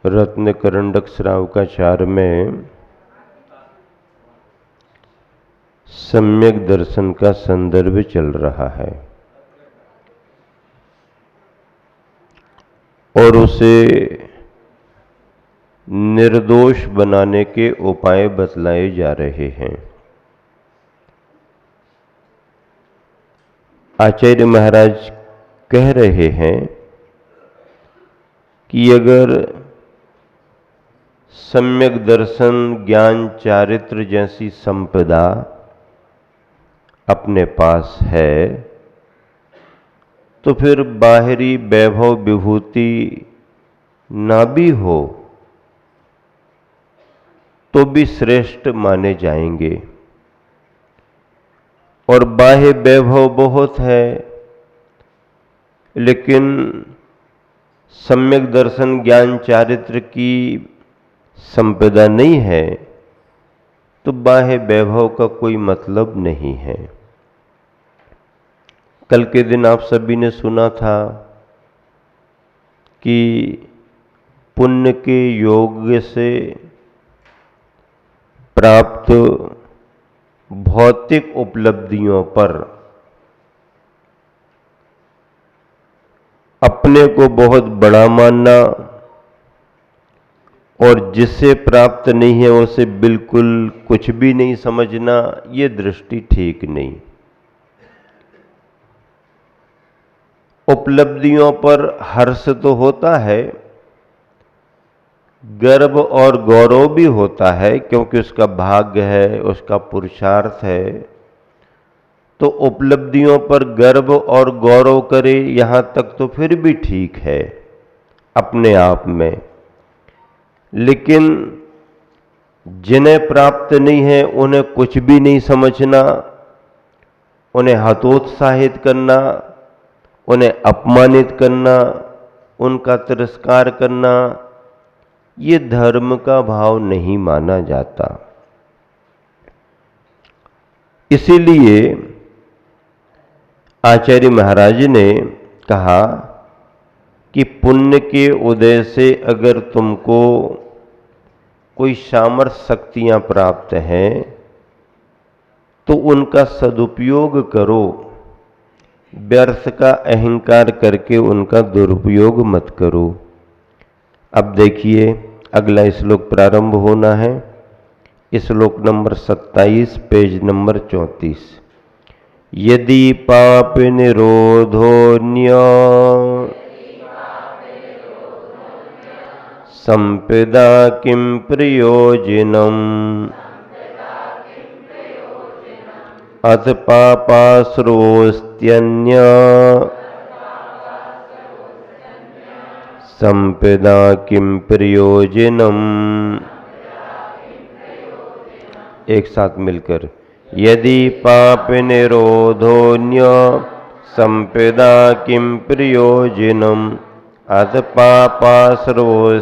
रत्न करंडक श्रावकाचार में सम्यक दर्शन का संदर्भ चल रहा है और उसे निर्दोष बनाने के उपाय बतलाए जा रहे हैं। आचार्य महाराज कह रहे हैं कि अगर सम्यक दर्शन, ज्ञान, चारित्र जैसी संपदा अपने पास है तो फिर बाहरी वैभव विभूति ना भी हो तो भी श्रेष्ठ माने जाएंगे। और बाह्य वैभव बहुत है लेकिन सम्यक दर्शन, ज्ञान, चारित्र की संपदा नहीं है तो बाह्य वैभव का कोई मतलब नहीं है। कल के दिन आप सभी ने सुना था कि पुण्य के योग से प्राप्त भौतिक उपलब्धियों पर अपने को बहुत बड़ा मानना और जिससे प्राप्त नहीं है उसे बिल्कुल कुछ भी नहीं समझना, ये दृष्टि ठीक नहीं। उपलब्धियों पर हर्ष तो होता है, गर्व और गौरव भी होता है क्योंकि उसका भाग्य है, उसका पुरुषार्थ है। तो उपलब्धियों पर गर्व और गौरव करे यहां तक तो फिर भी ठीक है अपने आप में, लेकिन जिन्हें प्राप्त नहीं है उन्हें कुछ भी नहीं समझना, उन्हें हतोत्साहित करना, उन्हें अपमानित करना, उनका तिरस्कार करना, ये धर्म का भाव नहीं माना जाता। इसीलिए आचार्य महाराज ने कहा कि पुण्य के उदय से अगर तुमको कोई सामर्थ्य, शक्तियां प्राप्त हैं तो उनका सदुपयोग करो, व्यर्थ का अहंकार करके उनका दुरुपयोग मत करो। अब देखिए अगला श्लोक प्रारंभ होना है, श्लोक नंबर 27, पेज नंबर 34। यदि पाप निरोधोन्य संपदा किं प्रयोजनम् अथ पापाश्रोस्त्यन्य संपदा किं प्रयोजनम्। एक साथ मिलकर, यदि पाप निरोधोन्य संपदा किं प्रयोजनम् अथ पापाश्रोस्त्यन्य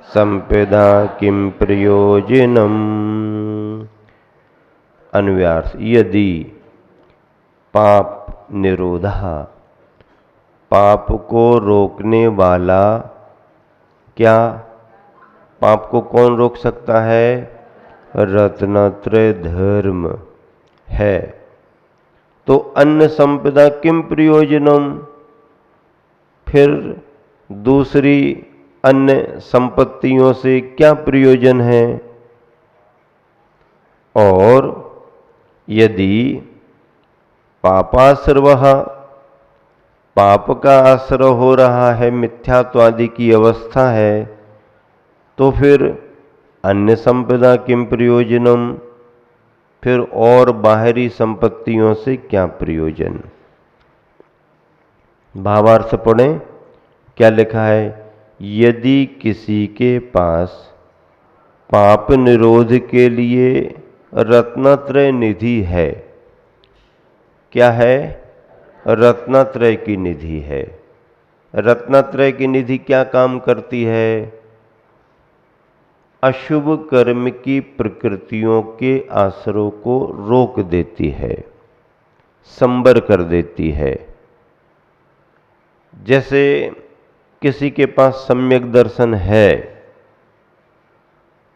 संपदा किं प्रयोजनम्। अन्वयार्थ, यदि पाप निरोधः, पाप को रोकने वाला, क्या पाप को कौन रोक सकता है? रत्नत्रय धर्म है। तो अन्य संपदा किम प्रयोजनम, फिर दूसरी अन्य संपत्तियों से क्या प्रयोजन है? और यदि पापाश्रवः, पाप का आश्रय हो रहा है, मिथ्यात्वादि की अवस्था है, तो फिर अन्य संपदा किम प्रयोजनम, फिर और बाहरी संपत्तियों से क्या प्रयोजन? भावार्थ पढ़ें, क्या लिखा है? यदि किसी के पास पाप निरोध के लिए रत्नत्रय निधि है, क्या है? रत्नत्रय की निधि है। रत्नत्रय की निधि क्या काम करती है? अशुभ कर्म की प्रकृतियों के आश्रयों को रोक देती है, संबर कर देती है। जैसे किसी के पास सम्यक दर्शन है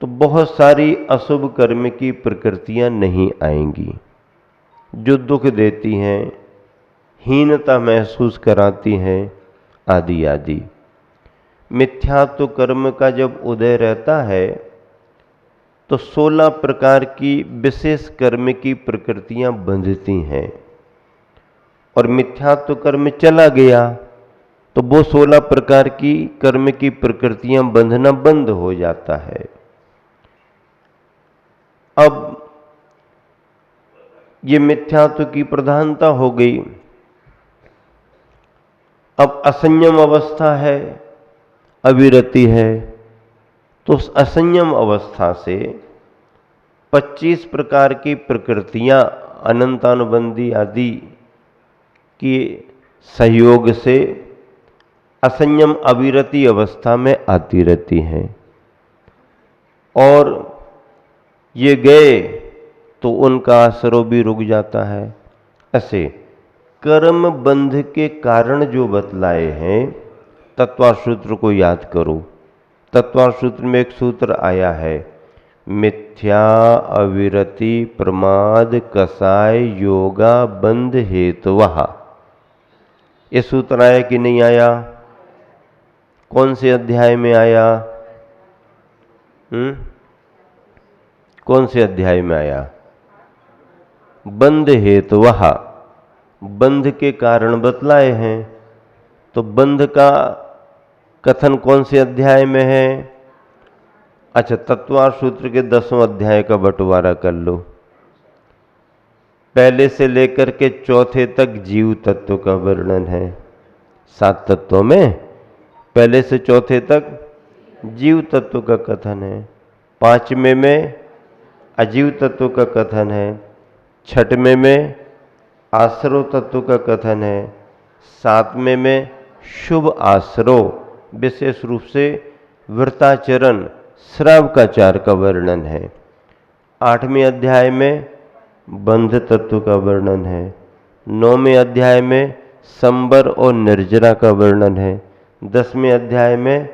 तो बहुत सारी अशुभ कर्म की प्रकृतियां नहीं आएंगी जो दुख देती हैं, हीनता महसूस कराती हैं, आदि आदि। मिथ्यात्व कर्म का जब उदय रहता है तो 16 प्रकार की विशेष कर्म की प्रकृतियां बंधती हैं, और मिथ्यात्व कर्म चला गया तो वो 16 प्रकार की कर्म की प्रकृतियां बंधना बंद हो जाता है। अब ये मिथ्यात्व की प्रधानता हो गई। अब असंयम अवस्था है, अविरति है, तो उस असंयम अवस्था से 25 प्रकार की प्रकृतियां अनंतानुबंधी आदि के सहयोग से असंयम अविरति अवस्था में आती रहती हैं, और ये गए तो उनका असर भी रुक जाता है। ऐसे कर्म बंध के कारण जो बतलाए हैं, तत्वार सूत्र को याद करो। तत्वार सूत्र में एक सूत्र आया है, मिथ्या अविरति प्रमाद कसाय योगा बंध हेतुवः। ये सूत्र आया कि नहीं आया? कौन से अध्याय में आया? कौन से अध्याय में आया? बंध हेतुवः, बंध के कारण बतलाए हैं। तो बंध का कथन कौन से अध्याय में है? अच्छा, तत्वार सूत्र के 10वें अध्याय का बंटवारा कर लो। पहले से लेकर के चौथे तक जीव तत्व का वर्णन है। 7 तत्वों में पहले से चौथे तक जीव तत्व का कथन है। 5वें में अजीव तत्व का कथन है। 6वें में आश्रव तत्व का कथन है। 7वें में शुभ आश्रव, विशेष रूप से वृताचरण श्रावकाचार का वर्णन है। 8वें अध्याय में बंध तत्व का वर्णन है। 9वें अध्याय में संबर और निर्जरा का वर्णन है। 10वें अध्याय में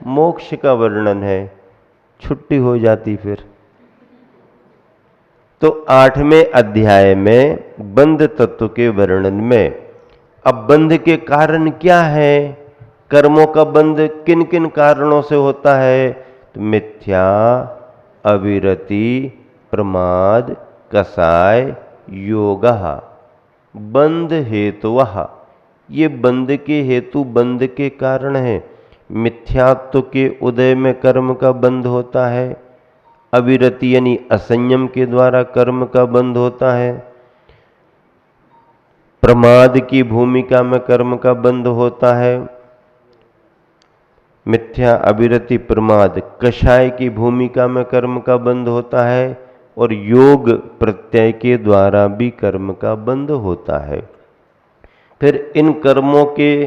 मोक्ष का वर्णन है। छुट्टी हो जाती फिर। तो 8वें अध्याय में बंध तत्व के वर्णन में अब बंध के कारण क्या है, कर्मों का बंध किन किन कारणों से होता है, तो मिथ्या अविरति प्रमाद कसाय योगः बंध हेतुवः। ये बंध के हेतु, बंध के कारण है। मिथ्यात्व के उदय में कर्म का बंध होता है। अविरति यानी असंयम के द्वारा कर्म का बंध होता है। प्रमाद की भूमिका में कर्म का बंध होता है। मिथ्या अविरति प्रमाद कषाय की भूमिका में कर्म का बंध होता है, और योग प्रत्यय के द्वारा भी कर्म का बंध होता है। फिर इन कर्मों के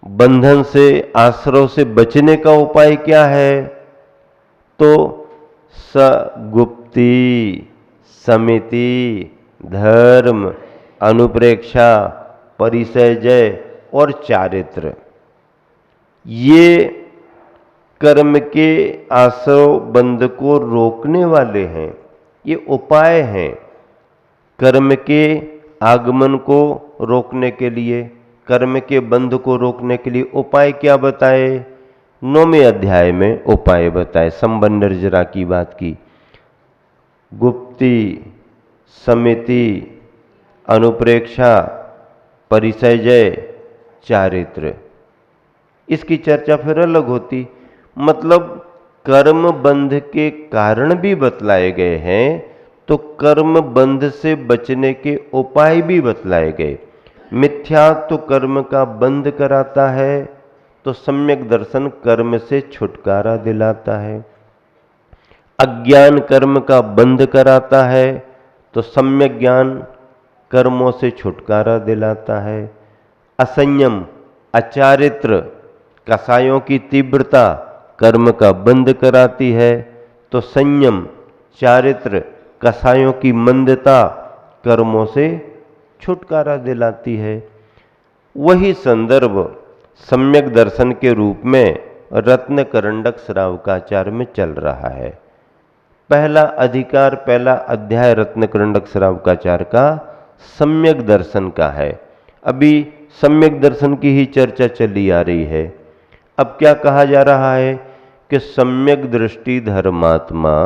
बंधन से, आश्रव से बचने का उपाय क्या है, तो सगुप्ती समिति धर्म अनुप्रेक्षा परिसयजय और चारित्र, ये कर्म के आश्रव बंध को रोकने वाले हैं। ये उपाय हैं कर्म के आगमन को रोकने के लिए, कर्म के बंध को रोकने के लिए उपाय क्या बताए? 9वें अध्याय में उपाय बताए। संबंध निर्जरा की बात की, गुप्ती समिति अनुप्रेक्षा परिसयजय चारित्र, इसकी चर्चा फिर अलग होती। मतलब कर्म बंध के कारण भी बतलाए गए हैं, तो कर्म बंध से बचने के उपाय भी बतलाए गए। मिथ्यात्व कर्म का बंध कराता है, तो सम्यक दर्शन कर्म से छुटकारा दिलाता है। अज्ञान कर्म का बंध कराता है, तो सम्यक ज्ञान कर्मों से छुटकारा दिलाता है। असंयम अचारित्र कसायों की तीव्रता कर्म का बंध कराती है, तो संयम चारित्र कसायों की मंदता कर्मों से छुटकारा दिलाती है। वही संदर्भ सम्यक दर्शन के रूप में रत्न करंडक श्रावकाचार्य में चल रहा है। पहला अधिकार, पहला अध्याय रत्न करंडक श्रावकाचार्य का सम्यक दर्शन का है। अभी सम्यक दर्शन की ही चर्चा चली आ रही है। अब क्या कहा जा रहा है कि सम्यक दृष्टि धर्मात्मा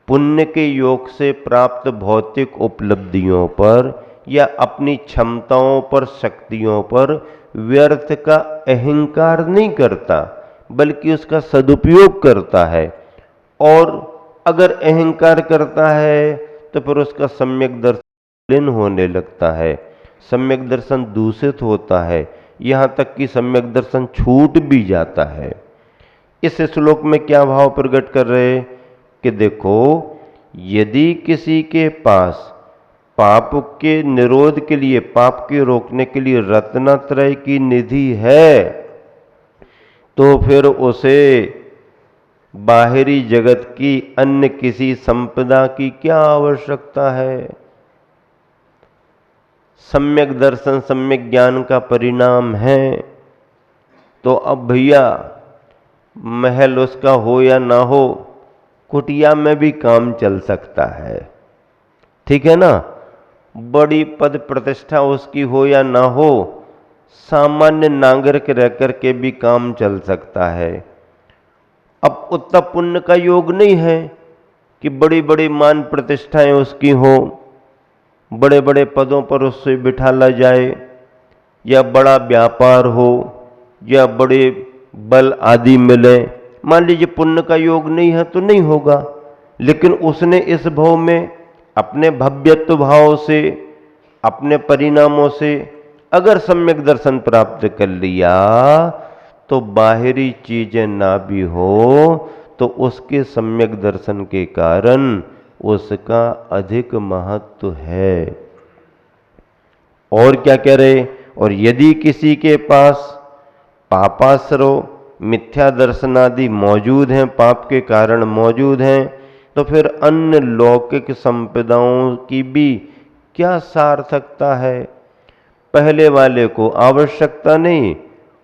पुण्य के योग से प्राप्त भौतिक उपलब्धियों पर या अपनी क्षमताओं पर, शक्तियों पर व्यर्थ का अहंकार नहीं करता, बल्कि उसका सदुपयोग करता है। और अगर अहंकार करता है तो फिर उसका सम्यक दर्शन होने लगता है, सम्यक दर्शन दूषित होता है, यहाँ तक कि सम्यक दर्शन छूट भी जाता है। इस श्लोक में क्या भाव प्रकट कर रहे कि देखो, यदि किसी के पास पाप के निरोध के लिए, पाप के रोकने के लिए रत्नत्रय की निधि है, तो फिर उसे बाहरी जगत की अन्य किसी संपदा की क्या आवश्यकता है। सम्यक दर्शन, सम्यक ज्ञान का परिणाम है। तो अब भैया महल उसका हो या ना हो, कुटिया में भी काम चल सकता है, ठीक है ना। बड़ी पद प्रतिष्ठा उसकी हो या ना हो, सामान्य नागरिक रह करके भी काम चल सकता है। अब उतना पुण्य का योग नहीं है कि बड़ी बड़ी मान प्रतिष्ठाएं उसकी हो, बड़े बड़े पदों पर उससे बिठाला जाए, या बड़ा व्यापार हो, या बड़े बल आदि मिले। मान लीजिए पुण्य का योग नहीं है तो नहीं होगा, लेकिन उसने इस भाव में अपने भव्यत्व भाव से, अपने परिणामों से अगर सम्यक दर्शन प्राप्त कर लिया, तो बाहरी चीजें ना भी हो तो उसके सम्यक दर्शन के कारण उसका अधिक महत्व है। और क्या कह रहे, और यदि किसी के पास पापाश्रव, मिथ्या दर्शन आदि मौजूद हैं, पाप के कारण मौजूद हैं, तो फिर अन्य लौकिक संपदाओं की भी क्या सार्थकता है। पहले वाले को आवश्यकता नहीं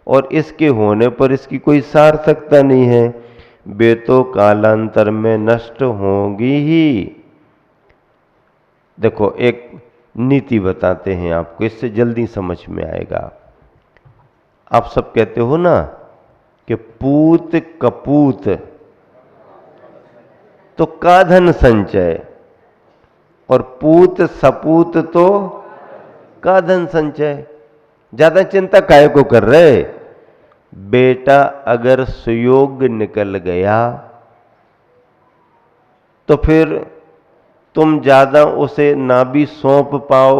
और इसके होने पर इसकी कोई सार्थकता नहीं है, वे तो कालांतर में नष्ट होंगी ही। देखो एक नीति बताते हैं आपको, इससे जल्दी समझ में आएगा। आप सब कहते हो ना कि पूत कपूत तो का धन संचय, और पूत सपूत तो का धन संचय। ज्यादा चिंता काहे को कर रहे। बेटा अगर सुयोग्य निकल गया तो फिर तुम ज्यादा उसे ना भी सौंप पाओ,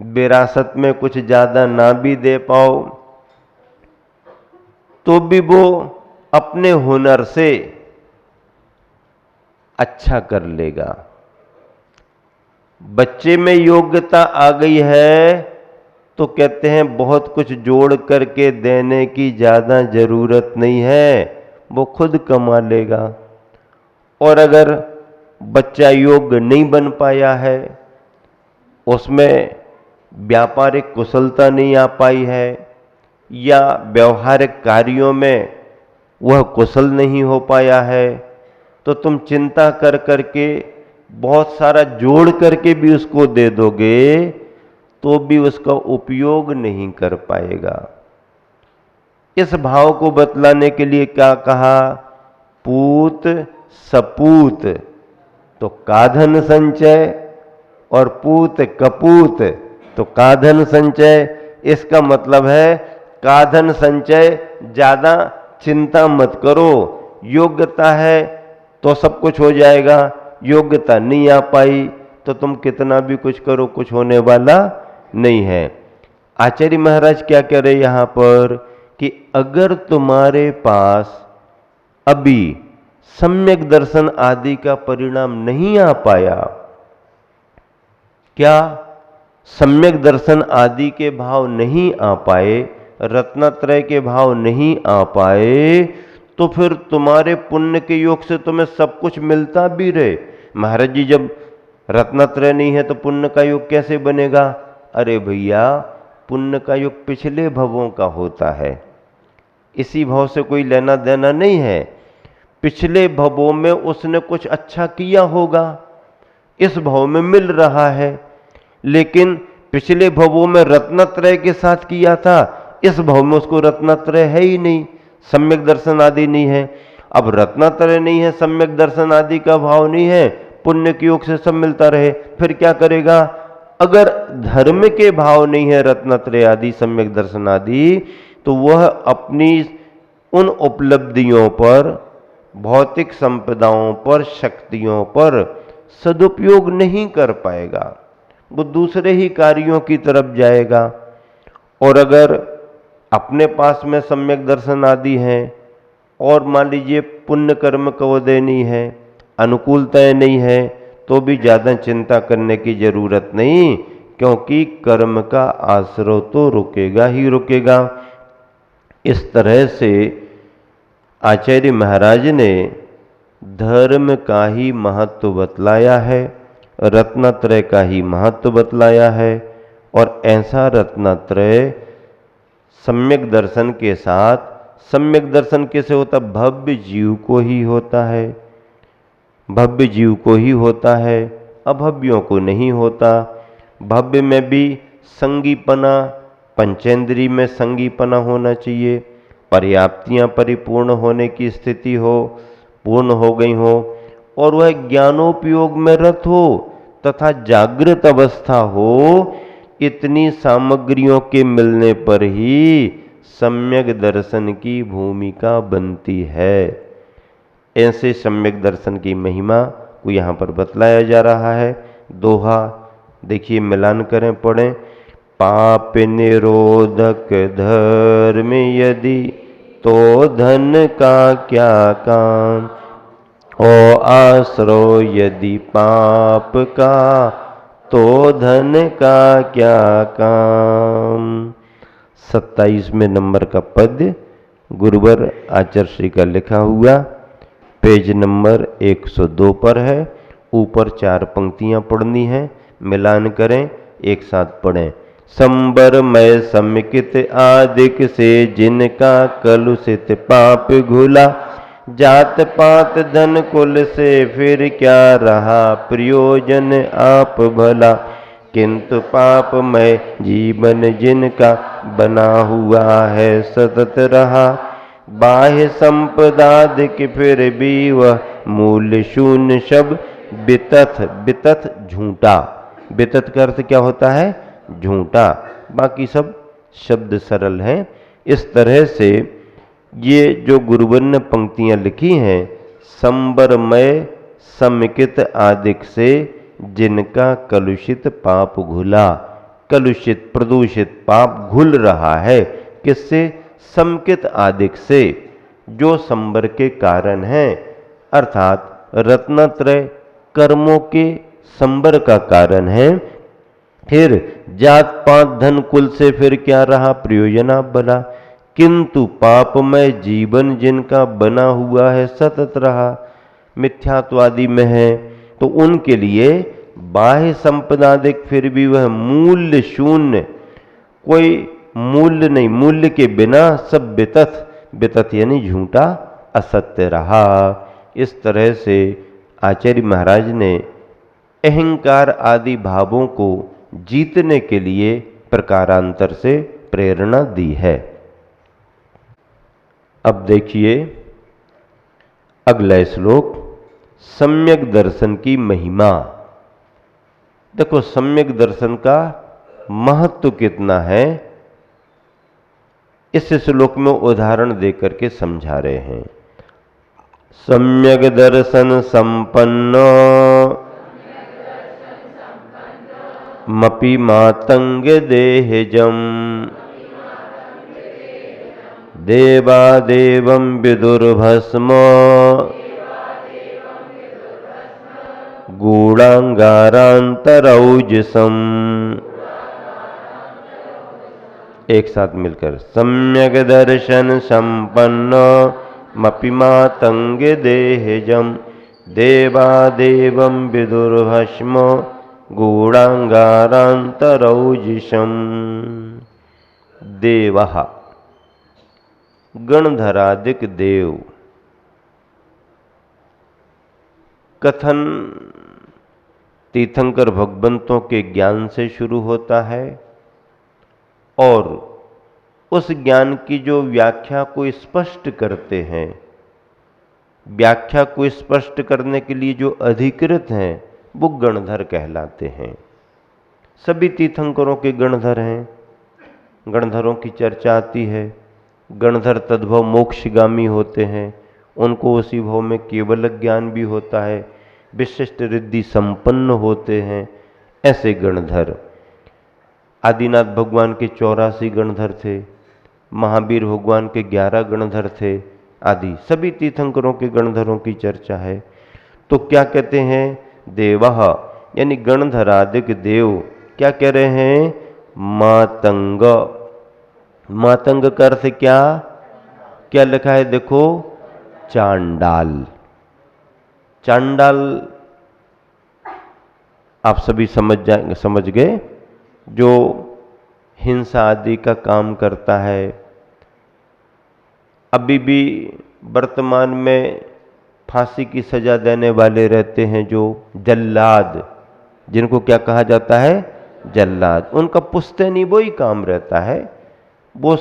विरासत में कुछ ज्यादा ना भी दे पाओ, तो भी वो अपने हुनर से अच्छा कर लेगा। बच्चे में योग्यता आ गई है तो कहते हैं बहुत कुछ जोड़ करके देने की ज्यादा जरूरत नहीं है, वो खुद कमा लेगा। और अगर बच्चा योग्य नहीं बन पाया है, उसमें व्यापारिक कुशलता नहीं आ पाई है, या व्यवहारिक कार्यों में वह कुशल नहीं हो पाया है, तो तुम चिंता कर करके बहुत सारा जोड़ करके भी उसको दे दोगे तो भी उसका उपयोग नहीं कर पाएगा। इस भाव को बतलाने के लिए क्या कहा, पूत सपूत तो काधन संचय, और पूत कपूत तो काधन संचय। इसका मतलब है काधन संचय ज्यादा चिंता मत करो, योग्यता है तो सब कुछ हो जाएगा, योग्यता नहीं आ पाई तो तुम कितना भी कुछ करो कुछ होने वाला नहीं है। आचार्य महाराज क्या कह रहे यहां पर कि अगर तुम्हारे पास अभी सम्यक दर्शन आदि का परिणाम नहीं आ पाया, क्या सम्यक दर्शन आदि के भाव नहीं आ पाए, रत्नत्रय के भाव नहीं आ पाए, तो फिर तुम्हारे पुण्य के योग से तुम्हें सब कुछ मिलता भी रहे। महाराज जी जब रत्नत्रय नहीं है तो पुण्य का योग कैसे बनेगा। अरे भैया पुण्य का योग पिछले भवों का होता है, इसी भाव से कोई लेना देना नहीं है। पिछले भवों में उसने कुछ अच्छा किया होगा, इस भाव में मिल रहा है, लेकिन पिछले भवों में रत्नत्रय के साथ किया था, इस भाव में उसको रत्नत्रय है ही नहीं, सम्यक दर्शन आदि नहीं है। अब रत्नत्रय नहीं है, सम्यक दर्शन आदि का भाव नहीं है, पुण्य के योग से सब मिलता रहे, फिर क्या करेगा? अगर धर्म के भाव नहीं है रत्नत्रय आदि सम्यक दर्शन आदि, तो वह अपनी उन उपलब्धियों पर, भौतिक संपदाओं पर, शक्तियों पर सदुपयोग नहीं कर पाएगा, वो दूसरे ही कार्यों की तरफ जाएगा। और अगर अपने पास में सम्यक दर्शन आदि हैं और मान लीजिए पुण्य कर्म का उदय नहीं है, अनुकूलताएं नहीं है, तो भी ज़्यादा चिंता करने की जरूरत नहीं, क्योंकि कर्म का आश्रय तो रुकेगा ही रुकेगा। इस तरह से आचार्य महाराज ने धर्म का ही महत्व बतलाया है, रत्नत्रय का ही महत्व बतलाया है। और ऐसा रत्नत्रय सम्यक दर्शन के साथ, सम्यक दर्शन कैसे होता? भव्य जीव को ही होता है, भव्य जीव को ही होता है, अभव्यों को नहीं होता। भव्य में भी संगीपना, पंचेंद्री में संगीपना होना चाहिए, पर्याप्तियां परिपूर्ण होने की स्थिति हो, पूर्ण हो गई हो, और वह ज्ञानोपयोग में रत हो तथा जागृत अवस्था हो। इतनी सामग्रियों के मिलने पर ही सम्यक दर्शन की भूमिका बनती है। ऐसे सम्यक दर्शन की महिमा को यहाँ पर बतलाया जा रहा है। दोहा देखिए, मिलान करें, पढ़ें। पाप निरोधक धर्म यदि, तो धन का क्या काम, ओ आश्रो यदि पाप का, तो धन का क्या काम। 27वें नंबर का पद गुरुवर आचार्य श्री का लिखा हुआ, पेज नंबर 102 पर है। ऊपर 4 पंक्तियां पढ़नी हैं, मिलान करें, एक साथ पढ़ें। संबर मय समिकित आदिक से, जिनका कलुषित पाप घुला, जात पात धन कुल से फिर क्या रहा, प्रयोजन आप भला। किंतु पापमय जीवन जिनका बना हुआ है सतत रहा, बाह्य संपदादिक फिर भी वह मूल्य शून्य शब बितथ। बितथ झूठा, बितथ का अर्थ क्या होता है? झूठा। बाकी सब शब्द सरल हैं। इस तरह से ये जो गुरुवर ने पंक्तियां लिखी हैं, संबरमय समिकित आदिक से, जिनका कलुषित पाप घुला, कलुषित प्रदूषित पाप घुल रहा है, किससे? समकित आदिक से, जो संबर के कारण हैं, अर्थात रत्नत्रय कर्मों के संबर का कारण है। फिर जात पात धन कुल से फिर क्या रहा, प्रयोजना बना। किंतु पापमय जीवन जिनका बना हुआ है सतत रहा, मिथ्यात्वादि में है, तो उनके लिए बाह्य संपदादिक फिर भी वह मूल्य शून्य, कोई मूल्य नहीं, मूल्य के बिना सब बितथ, बितथ यानी झूठा, असत्य रहा। इस तरह से आचार्य महाराज ने अहंकार आदि भावों को जीतने के लिए प्रकारांतर से प्रेरणा दी है। अब देखिए अगला श्लोक, सम्यक दर्शन की महिमा। देखो सम्यक दर्शन का महत्व कितना है, इस श्लोक में उदाहरण देकर के समझा रहे हैं। सम्यक दर्शन संपन्न मपि मातंग देहजम, देवादेवं विदुर्भस्म, गूढ़ांगारांतरौजसम। एक साथ मिलकर, सम्यक दर्शन संपन्न मपि मातंग देहजम, देवादेवं विदुर्भस्म, गूढ़ांगारांतरौजसम। देवः, गणधरादिक देव। कथन तीर्थंकर भगवंतों के ज्ञान से शुरू होता है और उस ज्ञान की जो व्याख्या को स्पष्ट करते हैं, व्याख्या को स्पष्ट करने के लिए जो अधिकृत हैं वो गणधर कहलाते हैं। सभी तीर्थंकरों के गणधर हैं, गणधरों की चर्चा आती है। गणधर तद्भव मोक्षगामी होते हैं, उनको उसी भव में केवल ज्ञान भी होता है, विशिष्ट रिद्धि संपन्न होते हैं। ऐसे गणधर आदिनाथ भगवान के 84 गणधर थे, महावीर भगवान के 11 गणधर थे, आदि सभी तीर्थंकरों के गणधरों की चर्चा है। तो क्या कहते हैं? देवः यानी गणधरादिक देव। क्या कह रहे हैं? मातंग। मातंग का अर्थ क्या? क्या लिखा है देखो, चांडाल। चांडाल आप सभी समझ गए, जो हिंसा आदि का काम करता है। अभी भी वर्तमान में फांसी की सजा देने वाले रहते हैं, जो जल्लाद, जिनको क्या कहा जाता है? जल्लाद। उनका पुश्तैनी वही काम रहता है। वो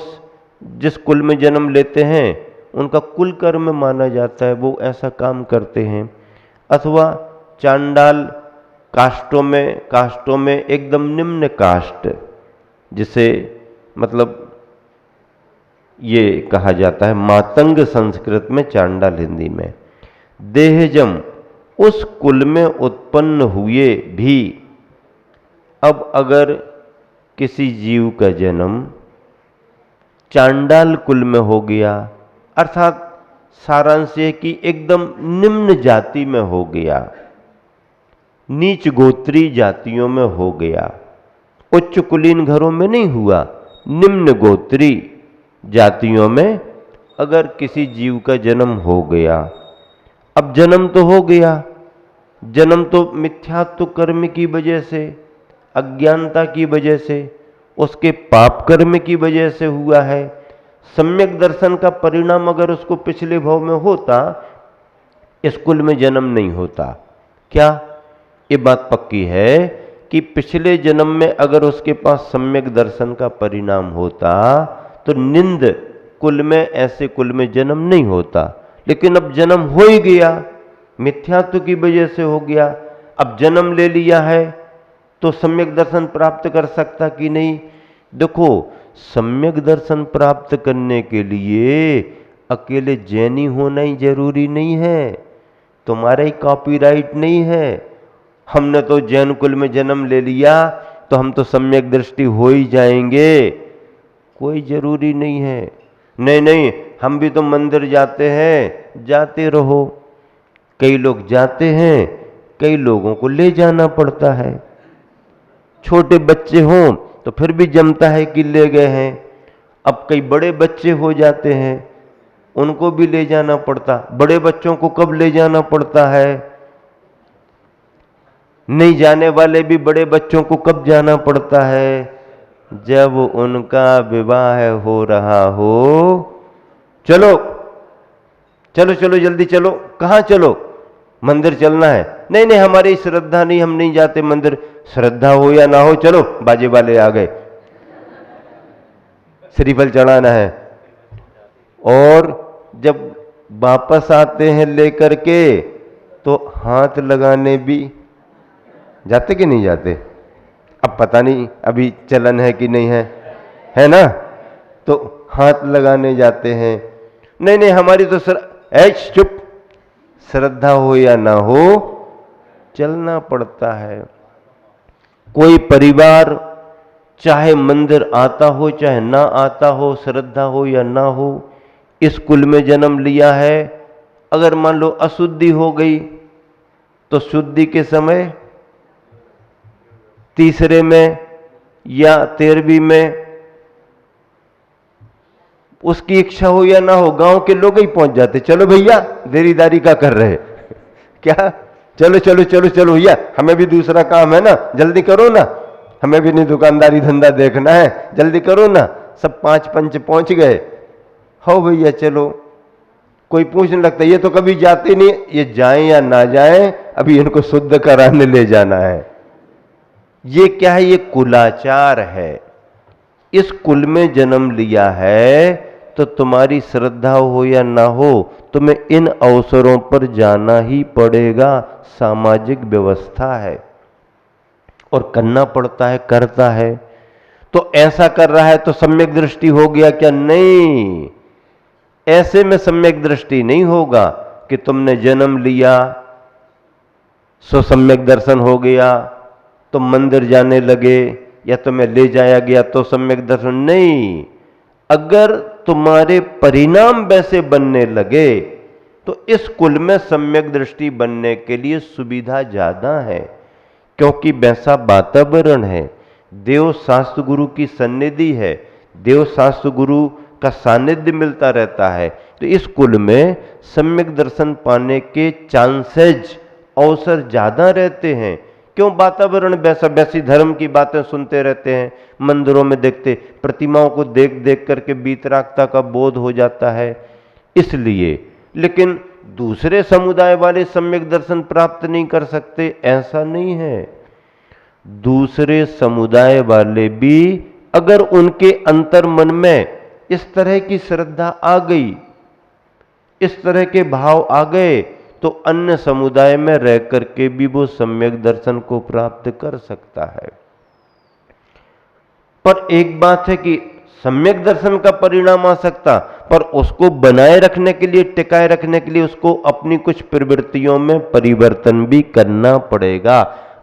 जिस कुल में जन्म लेते हैं उनका कुल कर्म माना जाता है, वो ऐसा काम करते हैं। अथवा चांडाल काष्टों में एकदम निम्न काष्ट, जिसे मतलब ये कहा जाता है मातंग संस्कृत में, चांडाल हिंदी में। देहजम उस कुल में उत्पन्न हुए भी। अब अगर किसी जीव का जन्म चांडाल कुल में हो गया, अर्थात सारांश ये कि एकदम निम्न जाति में हो गया, नीच गोत्री जातियों में हो गया, उच्च कुलीन घरों में नहीं हुआ, निम्न गोत्री जातियों में अगर किसी जीव का जन्म हो गया। अब जन्म तो हो गया, जन्म तो मिथ्यात्व कर्म की वजह से, अज्ञानता की वजह से, उसके पाप कर्म की वजह से हुआ है। सम्यक दर्शन का परिणाम अगर उसको पिछले भाव में होता, इस कुल में जन्म नहीं होता। क्या ये बात पक्की है कि पिछले जन्म में अगर उसके पास सम्यक दर्शन का परिणाम होता तो निंद कुल में, ऐसे कुल में जन्म नहीं होता। लेकिन अब जन्म हो ही गया, मिथ्यात्व की वजह से हो गया। अब जन्म ले लिया है तो सम्यक दर्शन प्राप्त कर सकता कि नहीं? देखो, सम्यक दर्शन प्राप्त करने के लिए अकेले जैनी होना ही जरूरी नहीं है, तुम्हारा ही कॉपीराइट नहीं है। हमने तो जैन कुल में जन्म ले लिया तो हम तो सम्यक दृष्टि हो ही जाएंगे, कोई जरूरी नहीं है। नहीं नहीं, हम भी तो मंदिर जाते हैं, जाते रहो। कई लोग जाते हैं, कई लोगों को ले जाना पड़ता है। छोटे बच्चे हों तो फिर भी जमता है कि ले गए हैं। अब कई बड़े बच्चे हो जाते हैं, उनको भी ले जाना पड़ता। बड़े बच्चों को कब ले जाना पड़ता है? नहीं जाने वाले भी बड़े बच्चों को कब जाना पड़ता है? जब उनका विवाह हो रहा हो। चलो चलो चलो जल्दी चलो। कहाँ चलो? मंदिर चलना है। नहीं नहीं, हमारी श्रद्धा नहीं, हम नहीं जाते मंदिर। श्रद्धा हो या ना हो, चलो बाजे वाले आ गए, श्रीफल चढ़ाना है। और जब वापस आते हैं लेकर के तो हाथ लगाने भी जाते कि नहीं जाते? अब पता नहीं अभी चलन है कि नहीं है, है ना? तो हाथ लगाने जाते हैं। नहीं नहीं, हमारी तो चुप, श्रद्धा हो या ना हो चलना पड़ता है। कोई परिवार चाहे मंदिर आता हो चाहे ना आता हो, श्रद्धा हो या ना हो, इस कुल में जन्म लिया है। अगर मान लो अशुद्धि हो गई तो शुद्धि के समय तीसरे में या 13वीं में, उसकी इच्छा हो या ना हो, गांव के लोग ही पहुंच जाते। चलो भैया, देरीदारी का कर रहे क्या? चलो चलो चलो चलो भैया, हमें भी दूसरा काम है ना, जल्दी करो ना, हमें भी नहीं दुकानदारी धंधा देखना है, जल्दी करो ना। सब 5 पंच पहुंच गए, हो भैया चलो। कोई पूछने लगता है ये तो कभी जाते नहीं, ये जाएं या ना जाएं, अभी इनको शुद्ध कराने ले जाना है। ये क्या है? ये कुलाचार है। इस कुल में जन्म लिया है तो तुम्हारी श्रद्धा हो या ना हो, तुम्हें इन अवसरों पर जाना ही पड़ेगा। सामाजिक व्यवस्था है और करना पड़ता है, करता है। तो ऐसा कर रहा है तो सम्यक दृष्टि हो गया क्या? नहीं, ऐसे में सम्यक दृष्टि नहीं होगा कि तुमने जन्म लिया सो सम्यक दर्शन हो गया, तुम मंदिर जाने लगे या तुम्हें ले जाया गया तो सम्यक दर्शन नहीं। अगर तुम्हारे परिणाम वैसे बनने लगे तो इस कुल में सम्यक दृष्टि बनने के लिए सुविधा ज्यादा है, क्योंकि वैसा वातावरण है। देव शास्त्र गुरु की सन्निधि है, देव शास्त्र गुरु का सानिध्य मिलता रहता है। तो इस कुल में सम्यक दर्शन पाने के चांसेज, अवसर ज्यादा रहते हैं। क्यों? वातावरण वैसा, वैसी धर्म की बातें सुनते रहते हैं, मंदिरों में देखते, प्रतिमाओं को देख देख करके वीतरागता का बोध हो जाता है, इसलिए। लेकिन दूसरे समुदाय वाले सम्यक दर्शन प्राप्त नहीं कर सकते, ऐसा नहीं है। दूसरे समुदाय वाले भी अगर उनके अंतर मन में इस तरह की श्रद्धा आ गई, इस तरह के भाव आ गए, तो अन्य समुदाय में रह करके भी वो सम्यक दर्शन को प्राप्त कर सकता है। पर एक बात है कि सम्यक दर्शन का परिणाम आ सकता, पर उसको बनाए रखने के लिए, टिकाए रखने के लिए उसको अपनी कुछ प्रवृत्तियों में परिवर्तन भी करना पड़ेगा।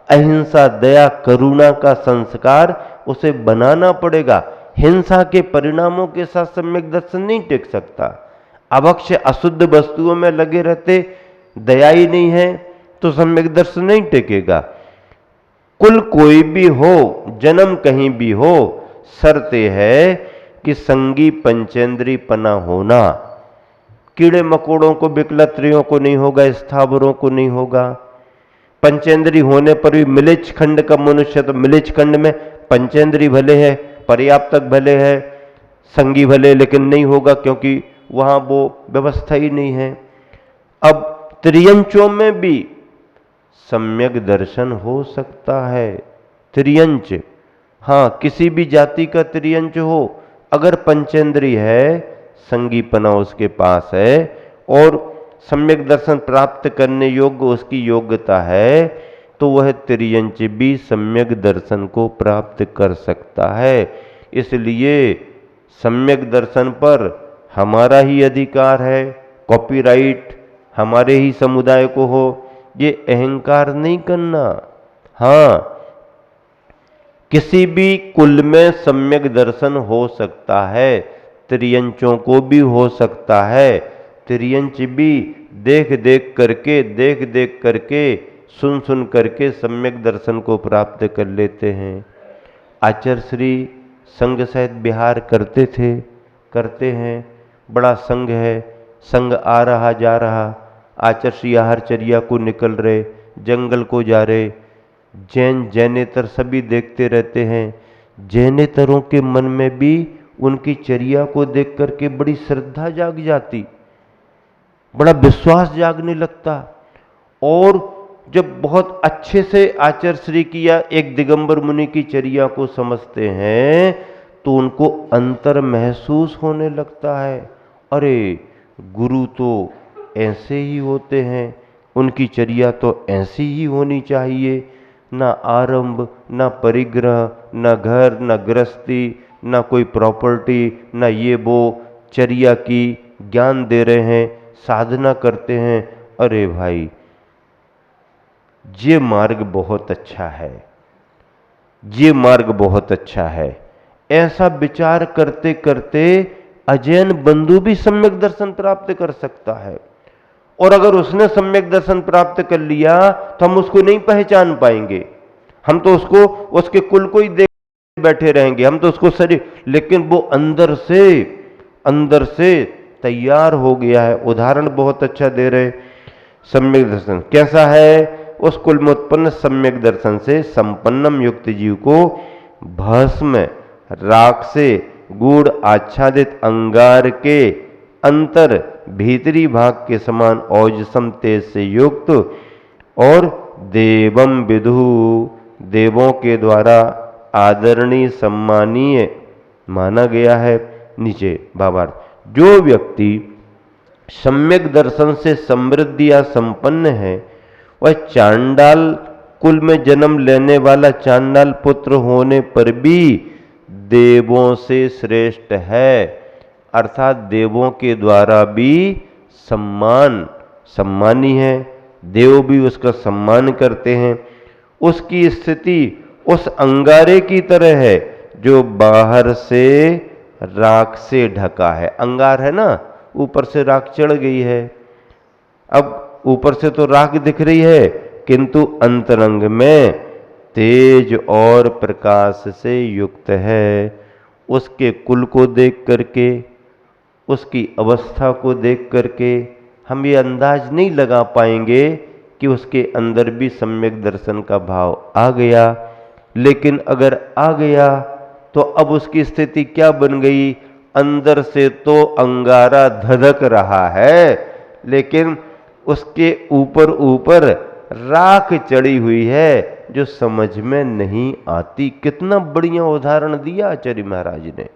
अहिंसा, दया, करुणा का संस्कार उसे बनाना पड़ेगा। हिंसा के परिणामों के साथ सम्यक दर्शन नहीं टिक सकता। अभक्ष अशुद्ध वस्तुओं में लगे रहते, दया ही नहीं है, तो सम्यक दर्शन नहीं टिकेगा। कुल कोई भी हो, जन्म कहीं भी हो, शर्त है कि संगी पंचेंद्री पना होना। कीड़े मकोड़ों को, विकलत्रियों को नहीं होगा, स्थावरों को नहीं होगा। पंचेंद्री होने पर भी मिलिच खंड का मनुष्य, तो मिलिच खंड में पंचेंद्री भले है, पर्याप्तक भले है, संगी भले, लेकिन नहीं होगा क्योंकि वहां वो व्यवस्था ही नहीं है। अब त्रियंचों में भी सम्यक दर्शन हो सकता है। त्रियंच, हाँ, किसी भी जाति का त्रियंच हो, अगर पंचेंद्री है, संगीपना उसके पास है और सम्यक दर्शन प्राप्त करने योग्य उसकी योग्यता है, तो वह त्रियंच भी सम्यक दर्शन को प्राप्त कर सकता है। इसलिए सम्यक दर्शन पर हमारा ही अधिकार है, कॉपीराइट हमारे ही समुदाय को हो, ये अहंकार नहीं करना। हाँ, किसी भी कुल में सम्यक दर्शन हो सकता है, त्रियंचों को भी हो सकता है। त्रियंच भी देख देख करके, सुन सुन करके सम्यक दर्शन को प्राप्त कर लेते हैं। आचार्य श्री संघ सहित विहार करते थे, करते हैं। बड़ा संघ है, संघ आ रहा जा रहा, आचार्य श्री आहारचर्या को निकल रहे, जंगल को जा रहे। जैन, जैनेतर सभी देखते रहते हैं। जैनेतरों के मन में भी उनकी चर्या को देख करके बड़ी श्रद्धा जाग जाती, बड़ा विश्वास जागने लगता। और जब बहुत अच्छे से आचार्य श्री की या एक दिगंबर मुनि की चर्या को समझते हैं, तो उनको अंतर महसूस होने लगता है, अरे गुरु तो ऐसे ही होते हैं, उनकी चर्या तो ऐसी ही होनी चाहिए। ना आरंभ, ना परिग्रह, ना घर, ना गृहस्थी, ना कोई प्रॉपर्टी, ना ये वो, चर्या की ज्ञान दे रहे हैं, साधना करते हैं। अरे भाई, ये मार्ग बहुत अच्छा है, ये मार्ग बहुत अच्छा है। ऐसा विचार करते करते अजैन बंधु भी सम्यक दर्शन प्राप्त कर सकता है। और अगर उसने सम्यक दर्शन प्राप्त कर लिया तो हम उसको नहीं पहचान पाएंगे, हम तो उसको, उसके कुल को ही देख बैठे रहेंगे, हम तो उसको शरीर, लेकिन वो अंदर से तैयार हो गया है। उदाहरण बहुत अच्छा दे रहे। सम्यक दर्शन कैसा है? उस कुल में उत्पन्न सम्यक दर्शन से संपन्नम युक्त जीव को भस्म, राख से गूढ़ आच्छादित अंगार के अंतर भीतरी भाग के समान औजसम तेज से युक्त और देवम विदु देवों के द्वारा आदरणीय सम्मानीय माना गया है। नीचे भावार्थ, जो व्यक्ति सम्यक दर्शन से समृद्ध या संपन्न है वह चांडाल कुल में जन्म लेने वाला चांडाल पुत्र होने पर भी देवों से श्रेष्ठ है, अर्थात देवों के द्वारा भी सम्मानी है, देव भी उसका सम्मान करते हैं। उसकी स्थिति उस अंगारे की तरह है जो बाहर से राख से ढका है। अंगार है ना, ऊपर से राख चढ़ गई है, अब ऊपर से तो राख दिख रही है किंतु अंतरंग में तेज और प्रकाश से युक्त है। उसके कुल को देख करके, उसकी अवस्था को देख करके हम ये अंदाज नहीं लगा पाएंगे कि उसके अंदर भी सम्यक दर्शन का भाव आ गया। लेकिन अगर आ गया तो अब उसकी स्थिति क्या बन गई? अंदर से तो अंगारा धधक रहा है लेकिन उसके ऊपर ऊपर राख चढ़ी हुई है जो समझ में नहीं आती। कितना बढ़िया उदाहरण दिया आचार्य महाराज ने।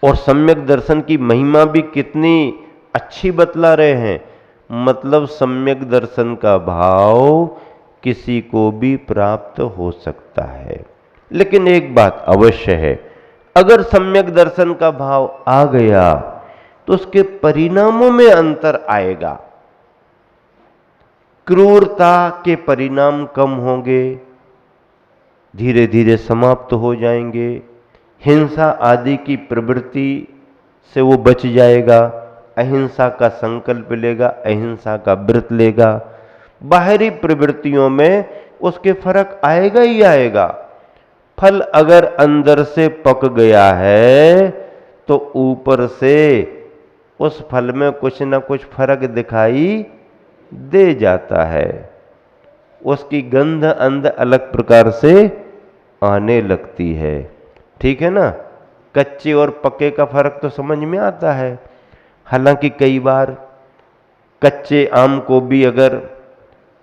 और सम्यक दर्शन की महिमा भी कितनी अच्छी बतला रहे हैं। मतलब सम्यक दर्शन का भाव किसी को भी प्राप्त हो सकता है, लेकिन एक बात अवश्य है, अगर सम्यक दर्शन का भाव आ गया तो उसके परिणामों में अंतर आएगा। क्रूरता के परिणाम कम होंगे, धीरे धीरे समाप्त हो जाएंगे। हिंसा आदि की प्रवृत्ति से वो बच जाएगा, अहिंसा का संकल्प लेगा, अहिंसा का व्रत लेगा। बाहरी प्रवृत्तियों में उसके फर्क आएगा ही आएगा। फल अगर अंदर से पक गया है तो ऊपर से उस फल में कुछ ना कुछ फर्क दिखाई दे जाता है। उसकी गंध अंध अलग प्रकार से आने लगती है। ठीक है ना? कच्चे और पक्के का फर्क तो समझ में आता है। हालांकि कई बार कच्चे आम को भी अगर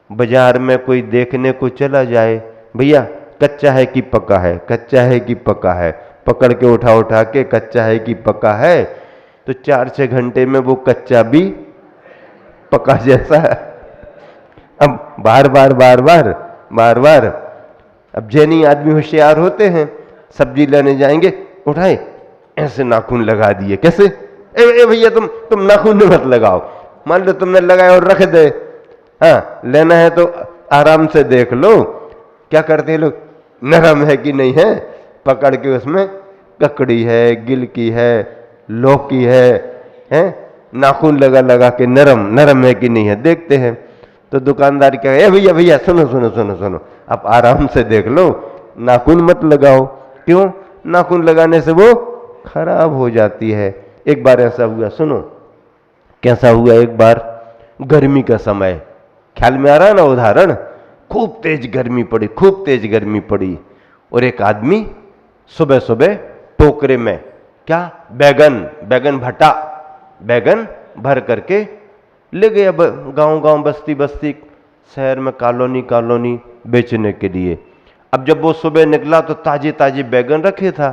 बाजार में कोई देखने को चला जाए, भैया कच्चा है कि पका है, कच्चा है कि पका है, पकड़ के उठा के कच्चा है कि पका है, तो 4-6 घंटे में वो कच्चा भी पका जैसा है। अब बार बार अब जैनी आदमी होशियार होते हैं, सब्जी लेने जाएंगे, उठाए ऐसे नाखून लगा दिए। कैसे? ए भैया तुम नाखून मत लगाओ, मान लो तुमने लगाया और रख दे। हाँ, लेना है तो आराम से देख लो। क्या करते हैं लोग? नरम है कि नहीं है, पकड़ के उसमें ककड़ी है, गिलकी है, लौकी है, नाखून लगा के नरम है कि नहीं है देखते हैं। तो दुकानदार क्या है, भैया सुनो, आप आराम से देख लो, नाखून मत लगाओ। क्यों? नाखून लगाने से वो खराब हो जाती है। एक बार ऐसा हुआ, सुनो कैसा हुआ। एक बार गर्मी का समय, ख्याल में आ रहा है ना उदाहरण, खूब तेज गर्मी पड़ी और एक आदमी सुबह सुबह टोकरे में क्या बैगन भटा बैगन भर करके ले गया गांव बस्ती शहर में कॉलोनी बेचने के लिए। अब जब वो सुबह निकला तो ताजे बैगन रखे था,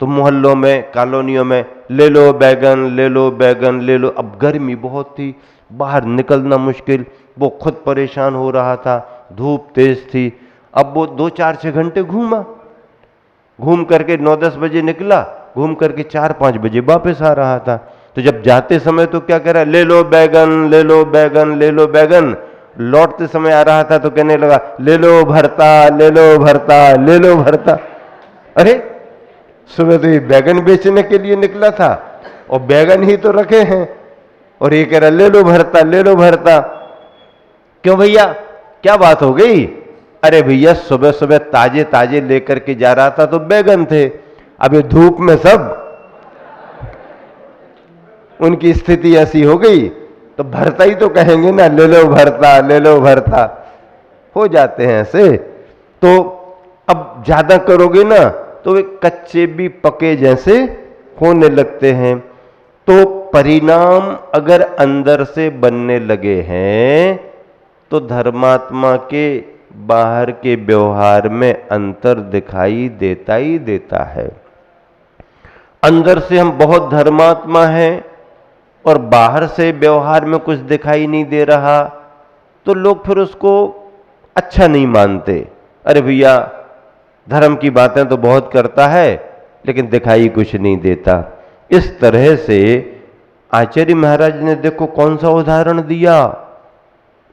तो मोहल्लों में कॉलोनियों में ले लो बैगन ले लो। अब गर्मी बहुत थी, बाहर निकलना मुश्किल, वो खुद परेशान हो रहा था, धूप तेज थी। अब वो 2-4-6 घंटे घूम करके 9-10 बजे निकला, घूम करके 4-5 बजे वापस आ रहा था। तो जब जाते समय तो क्या कह रहा है, ले लो बैगन। लौटते समय आ रहा था तो कहने लगा ले लो भरता। अरे सुबह तो ये बैगन बेचने के लिए निकला था और बैगन ही तो रखे हैं, और ये कह रहा ले लो भरता। क्यों भैया, क्या बात हो गई? अरे भैया सुबह ताजे लेकर के जा रहा था तो बैगन थे, अब ये धूप में सब उनकी स्थिति ऐसी हो गई तो भरता ही तो कहेंगे ना, ले लो भरता हो जाते हैं ऐसे। तो अब ज्यादा करोगे ना तो वे कच्चे भी पके जैसे होने लगते हैं। तो परिणाम अगर अंदर से बनने लगे हैं तो धर्मात्मा के बाहर के व्यवहार में अंतर दिखाई देता ही देता है। अंदर से हम बहुत धर्मात्मा हैं और बाहर से व्यवहार में कुछ दिखाई नहीं दे रहा, तो लोग फिर उसको अच्छा नहीं मानते। अरे भैया, धर्म की बातें तो बहुत करता है लेकिन दिखाई कुछ नहीं देता। इस तरह से आचार्य महाराज ने देखो कौन सा उदाहरण दिया।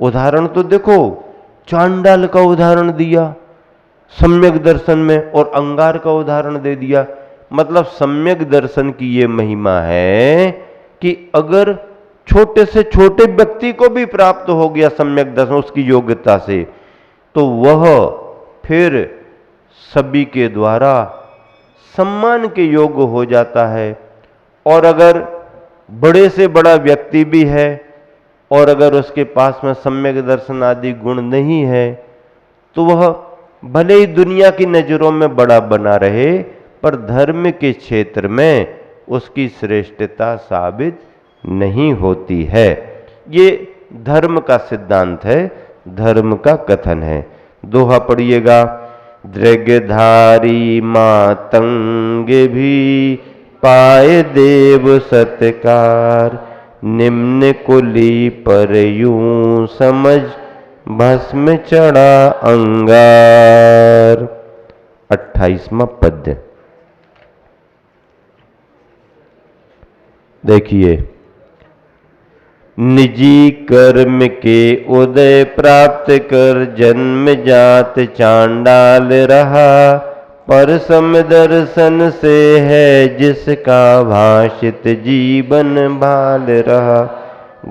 उदाहरण तो देखो, चांडाल का उदाहरण दिया सम्यक दर्शन में, और अंगार का उदाहरण दे दिया। मतलब सम्यक दर्शन की ये महिमा है कि अगर छोटे से छोटे व्यक्ति को भी प्राप्त हो गया सम्यक दर्शन उसकी योग्यता से, तो वह फिर सभी के द्वारा सम्मान के योग्य हो जाता है। और अगर बड़े से बड़ा व्यक्ति भी है और अगर उसके पास में सम्यक दर्शन आदि गुण नहीं है, तो वह भले ही दुनिया की नजरों में बड़ा बना रहे, पर धर्म के क्षेत्र में उसकी श्रेष्ठता साबित नहीं होती है। ये धर्म का सिद्धांत है, धर्म का कथन है। दोहा पढ़िएगा। दृगधारी मातंग भी पाए देव सत्कार, निम्न कुली पर यूं समझ भस्म चढ़ा अंगार। 28वां पद्य देखिए। निजी कर्म के उदय प्राप्त कर जन्म जात चांडाल रहा, पर सम दर्शन से है जिसका भाषित जीवन भाल रहा।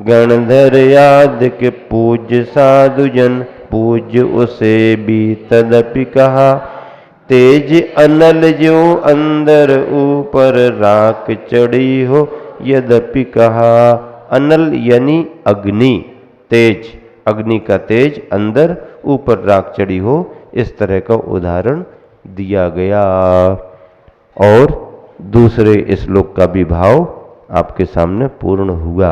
गणधर यादक पूज्य साधुजन पूज्य उसे भी तदपि कहा, तेज अनल जो अंदर ऊपर राख चढ़ी हो यद्यपि कहा। अनल यानी अग्नि, तेज, अग्नि का तेज अंदर ऊपर राख चढ़ी हो, इस तरह का उदाहरण दिया गया। और दूसरे श्लोक का भी भाव आपके सामने पूर्ण हुआ।